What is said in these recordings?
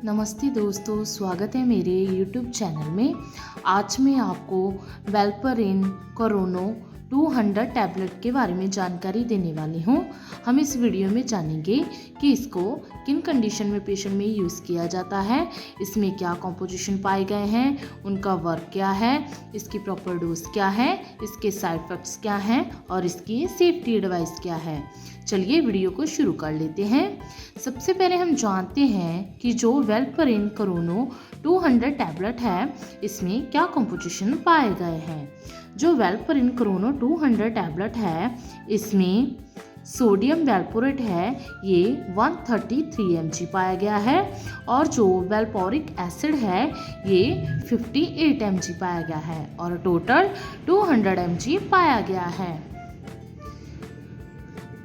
नमस्ते दोस्तों, स्वागत है मेरे YouTube चैनल में। आज मैं आपको वेलपरिन कोरोनो 200 टैबलेट के बारे में जानकारी देने वाली हूँ। हम इस वीडियो में जानेंगे कि इसको किन कंडीशन में पेशेंट में यूज़ किया जाता है, इसमें क्या कॉम्पोजिशन पाए गए हैं, उनका वर्क क्या है, इसकी प्रॉपर डोज क्या है, इसके साइड इफ़ेक्ट्स क्या हैं और इसकी सेफ्टी एडवाइस क्या है। चलिए वीडियो को शुरू कर लेते हैं। सबसे पहले हम जानते हैं कि जो वेलपरिन कोरोनो 200 टैबलेट है, इसमें क्या कॉम्पोजिशन पाए गए हैं। जो वेलपरिन कोरोनो 200 टैबलेट है, इसमें सोडियम वेलपोरेट है, ये 133 mg पाया गया है और जो वेलपोरिक एसिड है ये 58 mg पाया गया है और टोटल 200 mg पाया गया है।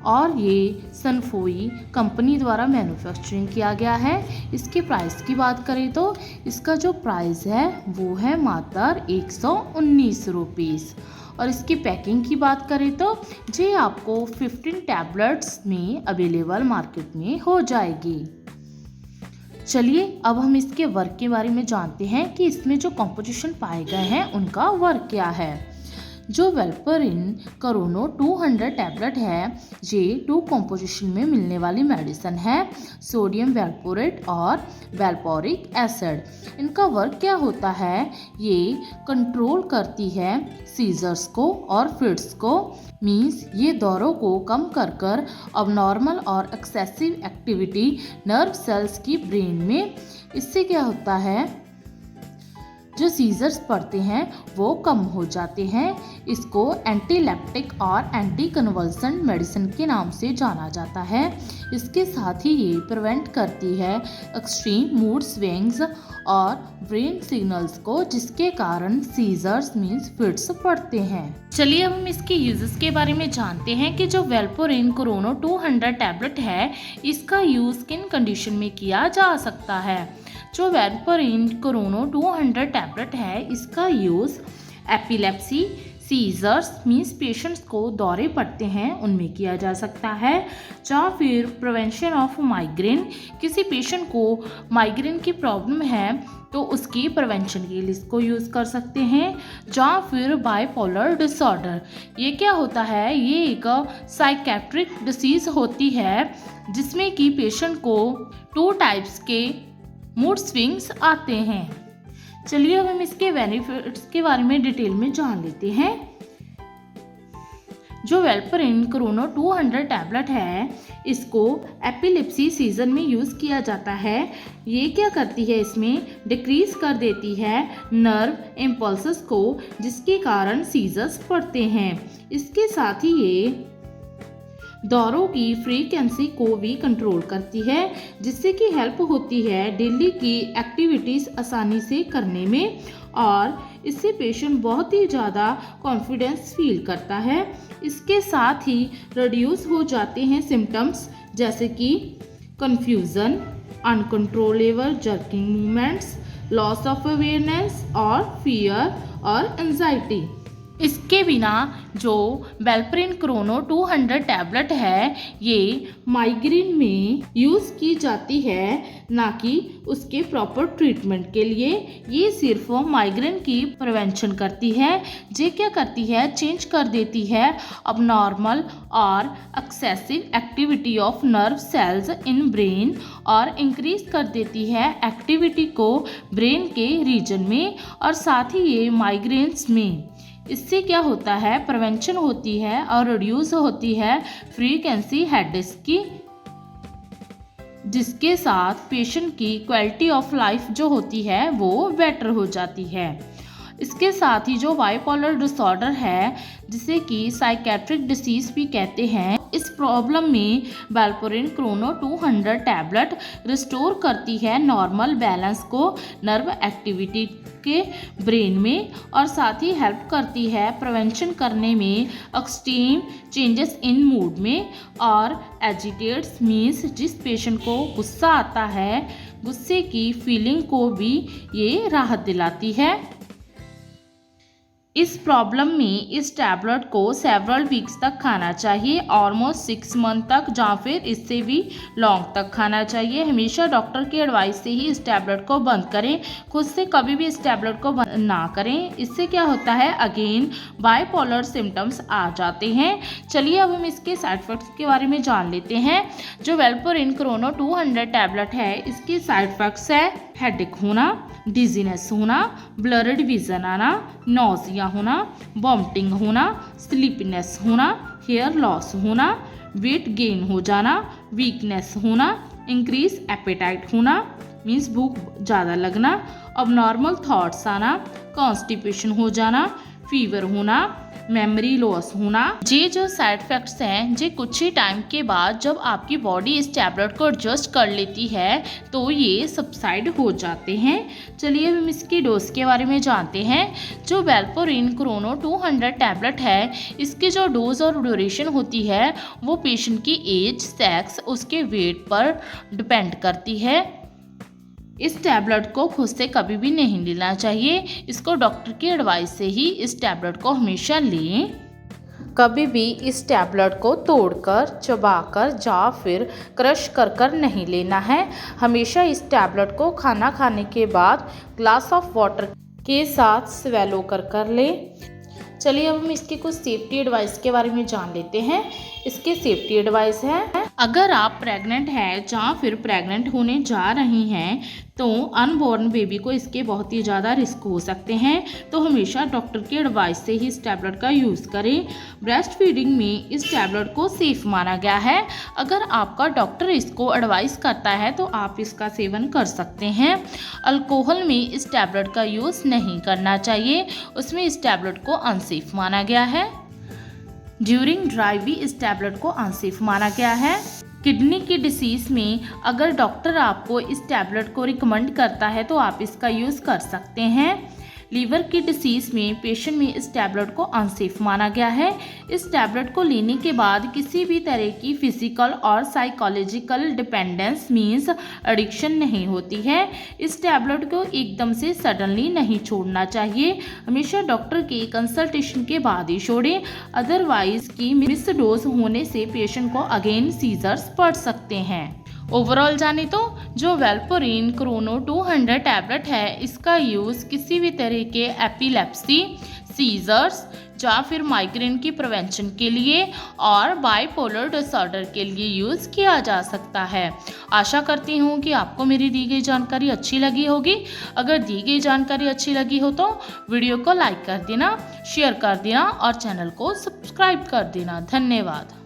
और ये सनफोई कंपनी द्वारा मैन्युफैक्चरिंग किया गया है। इसके प्राइस की बात करें तो इसका जो प्राइस है वो है मात्र 119 रुपीज़। और इसकी पैकिंग की बात करें तो ये आपको 15 टैबलेट्स में अवेलेबल मार्केट में हो जाएगी। चलिए अब हम इसके वर्क के बारे में जानते हैं कि इसमें जो कॉम्पोजिशन पाए गए हैं उनका वर्क क्या है। जो वेलपरिन कोरोनो 200 टैबलेट है, ये 2 कॉम्पोजिशन में मिलने वाली मेडिसिन है, सोडियम वेलपोरेट और वेलपोरिक एसिड। इनका वर्क क्या होता है, ये कंट्रोल करती है सीजर्स को और फिट्स को, मीन्स ये दौरों को कम कर अब नॉर्मल और एक्सेसिव एक्टिविटी नर्व सेल्स की ब्रेन में। इससे क्या होता है, जो सीजर्स पड़ते हैं वो कम हो जाते हैं। इसको एंटीलेप्टिक और एंटी कन्वल्सेंट मेडिसिन के नाम से जाना जाता है। इसके साथ ही ये प्रिवेंट करती है एक्सट्रीम मूड स्विंग्स और ब्रेन सिग्नल्स को, जिसके कारण सीजर्स मीन्स फिट्स पड़ते हैं। चलिए अब हम इसके यूजेस के बारे में जानते हैं कि जो वेलपोरिन कोरोनो 200 टैबलेट है, इसका यूज़ किन कंडीशन में किया जा सकता है। जो वेलपरिन कोरोनो 200 टैबलेट है, इसका use epilepsy, seizures means patients को दौरे पड़ते हैं उनमें किया जा सकता है, या फिर प्रिवेंशन ऑफ माइग्रेन, किसी पेशेंट को माइग्रेन की प्रॉब्लम है तो उसकी प्रिवेंशन के लिए इसको यूज़ कर सकते हैं, या फिर बाइपोलर डिसऑर्डर। ये क्या होता है, ये एक साइकेट्रिक डिसीज़ होती है जिसमें कि पेशेंट को 2 टाइप्स के मूड स्विंग्स आते हैं। चलिए अब हम इसके बेनिफिट्स के बारे में डिटेल में जान लेते हैं। जो वेलपरिन कोरोनो 200 टैबलेट है, इसको एपिलेप्सी सीजन में यूज़ किया जाता है। ये क्या करती है, इसमें डिक्रीज कर देती है नर्व इम्पल्सेस को, जिसके कारण सीजर्स पड़ते हैं। इसके साथ ही ये दौरों की फ्रीक्वेंसी को भी कंट्रोल करती है, जिससे कि हेल्प होती है डेली की एक्टिविटीज़ आसानी से करने में, और इससे पेशेंट बहुत ही ज़्यादा कॉन्फिडेंस फील करता है। इसके साथ ही रिड्यूस हो जाते हैं सिम्टम्स जैसे कि confusion, uncontrollable jerking movements, loss of awareness और फियर और एंजाइटी। इसके बिना जो वेलपरिन कोरोनो 200 टैबलेट है, ये माइग्रेन में यूज़ की जाती है, ना कि उसके प्रॉपर ट्रीटमेंट के लिए। ये सिर्फ माइग्रेन की प्रिवेंशन करती है। ये क्या करती है, चेंज कर देती है अब नॉर्मल और excessive activity of nerve cells in brain, और इंक्रीज कर देती है एक्टिविटी को ब्रेन के रीजन में, और साथ ही ये माइग्रेन्स में। इससे क्या होता है, प्रिवेंशन होती है और रिड्यूस होती है फ्रीक्वेंसी हेडेक्स की, जिसके साथ पेशेंट की क्वालिटी ऑफ लाइफ जो होती है वो बेटर हो जाती है। इसके साथ ही जो बाइपोलर डिसऑर्डर है, जिसे कि साइकेट्रिक डिसीज़ भी कहते हैं, इस प्रॉब्लम में वेलपरिन कोरोनो 200 टैबलेट रिस्टोर करती है नॉर्मल बैलेंस को नर्व एक्टिविटी के ब्रेन में, और साथ ही हेल्प करती है प्रिवेंशन करने में एक्सट्रीम चेंजेस इन मूड में, और एजिटेट्स मीन्स जिस पेशेंट को गुस्सा आता है, गुस्से की फीलिंग को भी ये राहत दिलाती है। इस प्रॉब्लम में इस टैबलेट को सेवरल वीक्स तक खाना चाहिए, ऑलमोस्ट 6 मंथ तक, या फिर इससे भी लॉन्ग तक खाना चाहिए। हमेशा डॉक्टर की एडवाइस से ही इस टैबलेट को बंद करें, खुद से कभी भी इस टैबलेट को बंद ना करें। इससे क्या होता है, अगेन बाइपोलर सिम्टम्स आ जाते हैं। चलिए अब हम इसके साइड इफेक्ट्स के बारे में जान लेते हैं। जो वेलपोरिन क्रोनो 200 टैबलेट है, इसके साइड इफेक्ट्स है हेडेक होना, डिजीनेस होना, ब्लर्ड विजन आना, नोजिया होना, वॉमिटिंग होना, स्लीपनेस होना, हेयर लॉस होना, वेट गेन हो जाना, वीकनेस होना, इंक्रीज एपेटाइट होना मीन्स भूख ज़्यादा लगना, अब नॉर्मल थॉट्स आना, कॉन्स्टिपेशन हो जाना, फीवर होना, मेमोरी लॉस होना। ये जो साइड इफेक्ट्स हैं ये कुछ ही टाइम के बाद जब आपकी बॉडी इस टैबलेट को एडजस्ट कर लेती है तो ये सबसाइड हो जाते हैं। चलिए हम इसकी डोज के बारे में जानते हैं। जो वेलपोरिन क्रोनो 200 टैबलेट है, इसकी जो डोज और ड्यूरेशन होती है वो पेशेंट की एज, सेक्स, उसके वेट पर डिपेंड करती है। इस टैबलेट को खुद से कभी भी नहीं लेना चाहिए, इसको डॉक्टर की एडवाइस से ही इस टैबलेट को हमेशा लें। कभी भी इस टैबलेट को तोड़कर, चबाकर या फिर क्रश कर नहीं लेना है। हमेशा इस टैबलेट को खाना खाने के बाद ग्लास ऑफ वाटर के साथ स्वेलो कर लें। चलिए अब हम इसकी कुछ सेफ्टी एडवाइस के बारे में जान लेते हैं। इसके सेफ्टी एडवाइस है, अगर आप प्रेग्नेंट हैं या फिर प्रेग्नेंट होने जा रही हैं तो अनबॉर्न बेबी को इसके बहुत ही ज़्यादा रिस्क हो सकते हैं, तो हमेशा डॉक्टर की एडवाइस से ही इस टैबलेट का यूज़ करें। ब्रेस्ट फीडिंग में इस टैबलेट को सेफ माना गया है। अगर आपका डॉक्टर इसको एडवाइस करता है तो आप इसका सेवन कर सकते हैं। अल्कोहल में इस टैबलेट का यूज़ नहीं करना चाहिए, उसमें इस टैबलेट को अनसेफ माना गया है। ड्यूरिंग ड्राइव भी इस टैबलेट को अनसेफ माना गया है। किडनी की डिसीज़ में अगर डॉक्टर आपको इस टैबलेट को रिकमेंड करता है तो आप इसका यूज़ कर सकते हैं। लीवर की डिसीज़ में पेशेंट में इस टैबलेट को अनसेफ माना गया है। इस टैबलेट को लेने के बाद किसी भी तरह की फिजिकल और साइकोलॉजिकल डिपेंडेंस मीन्स एडिक्शन नहीं होती है। इस टैबलेट को एकदम से सडनली नहीं छोड़ना चाहिए, हमेशा डॉक्टर के कंसल्टेशन के बाद ही छोड़ें, अदरवाइज की मिस डोज होने से पेशेंट को अगेन सीजर्स पड़ सकते हैं। ओवरऑल जाने तो जो वेलपोरिन क्रोनो 200 टैबलेट है, इसका यूज़ किसी भी तरह के एपिलेप्सी, सीजर्स या फिर माइग्रेन की प्रिवेंशन के लिए और बाइपोलर डिसऑर्डर के लिए यूज़ किया जा सकता है। आशा करती हूँ कि आपको मेरी दी गई जानकारी अच्छी लगी होगी। अगर दी गई जानकारी अच्छी लगी हो तो वीडियो को लाइक कर देना, शेयर कर देना और चैनल को सब्सक्राइब कर देना। धन्यवाद।